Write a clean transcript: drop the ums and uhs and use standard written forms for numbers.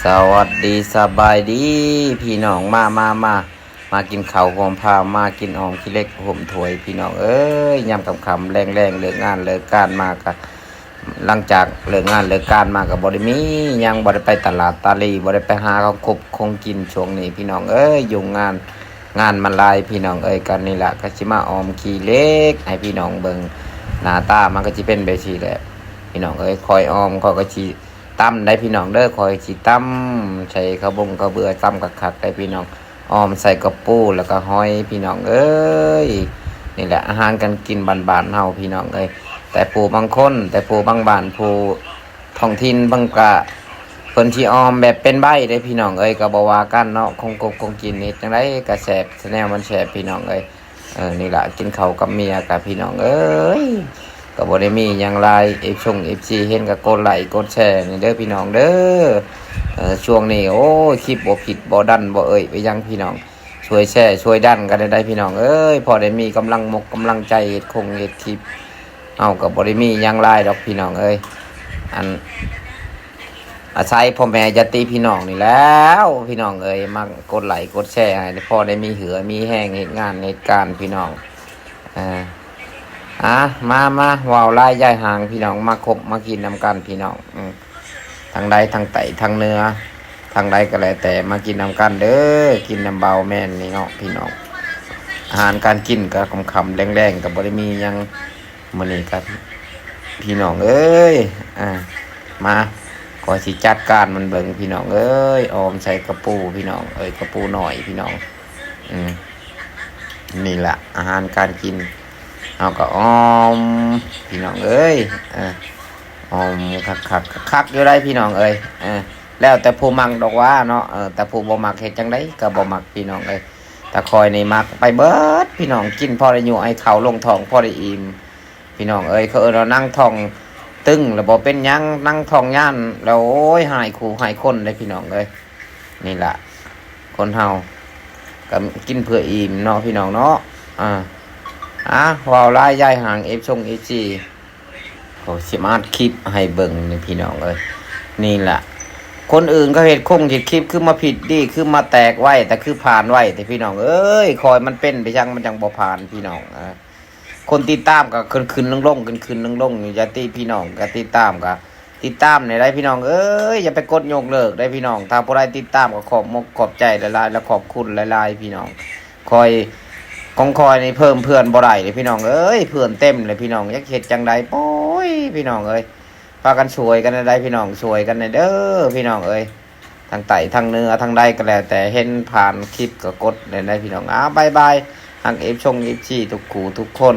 สวัสดีสบายดีพี่น้องมากินข้าวหอมพามากินออมขี้เล็กห่มถวยพี่น้องเอ้ยยำคำแรงเลิกงานเลิกการมากะหลังจากเลิกงานเลิกการมากับบริมียังบริไปตลาดตาลีบริไปหาเขาคบคงกินช่วงนี้พี่น้องเอ้ยยุ่งงานมันลายพี่น้องเอ้ยกันนี่แหละก็ชิมาออมขี้เล็กให้พี่น้องเบิ่งหน้าตามันก็จะเป็นแบบนี้แหละพี่น้องเอ้ยคอยออมเขาก็ชีตั้มได้พี่น้องเด้อคอยชีตั้มใช้ข้าวบงข้าวเบื่อตั้มคักได้พี่น้องออมใส่กระปูแล้วก็ห้อยพี่น้องเอ้ยนี่แหละอาหารกันกินบานๆเฮาพี่น้องเอ้ยแต่ปูบางคนแต่ปูบางบ้านปูท้องถิ่นบางกะเพิ่นที่ออมแบบเป็นใบได้พี่น้องเอ้ยก็บ่ว่ากันเนาะคงกินนิดจังได๋ก็แซ่บแนวมันแซ่บพี่น้องเอ้ยนี่ล่ะกินข้าวกับเมียกับพี่น้องเอ้ยก็บ่ได้มีหยังหลายFC เห็นก็กดไลค์กดแชร์นี่เด้อพี่น้องเด้อช่วงนี้โอ้คลิปบ่ผิดบ่ดันบ่ไปยังพี่น้องช่วยแชร์ช่วยดันกันได้พี่น้องเอ้ยพอได้มีกำลังใจเฮ็ดคลิปเอาก็บ่ได้มีหยังหลายดอกพี่น้องเอ้ยอันอาศัยพ่อแม่ญาติพี่น้องนี่แล้วพี่น้องเอ้ยมากดไลค์กดแชร์ให้พอได้มีเหือมีแห้งเฮ็ดงานเหตุการณ์พี่น้องมาว่าวไล่ย่ายหางพี่น้องมาคบมากินน้ำกันพี่น้องทางใดทางไตทางเนื้อทางใดก็แล้วแต่มากินน้ำกันเด้อกินน้ำเบาแม่นนี่เนาะพี่น้องอาหารการกินก็คำแรงกับบริมียังมื้อนี้ครับพี่น้องเอ้ยมาขอสิจัดการมันเบิ่งพี่น้องเอ้ยออมใส่กระปูพี่น้องกระปูหน่อยพี่น้องนี่แหละอาหารการกินเอาก็ออมพี่น้องเอ้ยออมคักอยู่ได้พี่น้องเอ้ยแล้วแต่ผู้มักดอกว่าเนาะแต่ผู้บ่มักเฮ็ดจังได๋ก็บ่มักพี่น้องเอ้ยแต่คอยนี่มักไปเบิดพี่น้องกินพอได้อยู่ไอ้ข้าวลงท้องพอได้อิ่มพี่น้องเอ้ยเขาเรานั่งท้องตึงแล้วบ่เป็นหยังนั่งท้องย่านแล้วโอ้ยหายคู่หายคนได้พี่น้องเอ้ยนี่ล่ะคนเฮาก็กินเพื่ออิ่มเนาะพี่น้องเนาะว่าวไล่ย่ายห่างFGโหสิมาคลิปให้เบิ่งนี่พี่น้องเอ้ยนี่แหละคนอื่นก็เห็ดคลิปคือมาผิดดีคือมาแตกไว้แต่คือผ่านไว้แต่พี่น้องเอ้ยคอยมันเป็นไปยังมันจังบ่ผ่านพี่น้องคนติดตามก็ขึ้นลงนี่จะตีพี่น้องก็ติดตามในได้พี่น้องเอ้ยอย่าไปกดยกเลิกได้พี่น้องถ้าผู้ใดติดตามก็ขอบใจหลายๆและขอบคุณหลายๆพี่น้องคอยนี่เพิ่มเพื่อนบ่ได้เลยพี่น้องเอ้ยเพื่อนเต็มเลยพี่น้องยักเฮ็ดจังใดโอ้ยพี่น้องเอ้ยพากันช่วยกันได้พี่น้องช่วยกันเด้อพี่น้องเอ้ยทางไตทางเนื้อทางใดก็แล้วแต่เห็นผ่านคลิปก็กดได้พี่น้องบ๊ายบายทางFGทุกคู่ทุกคน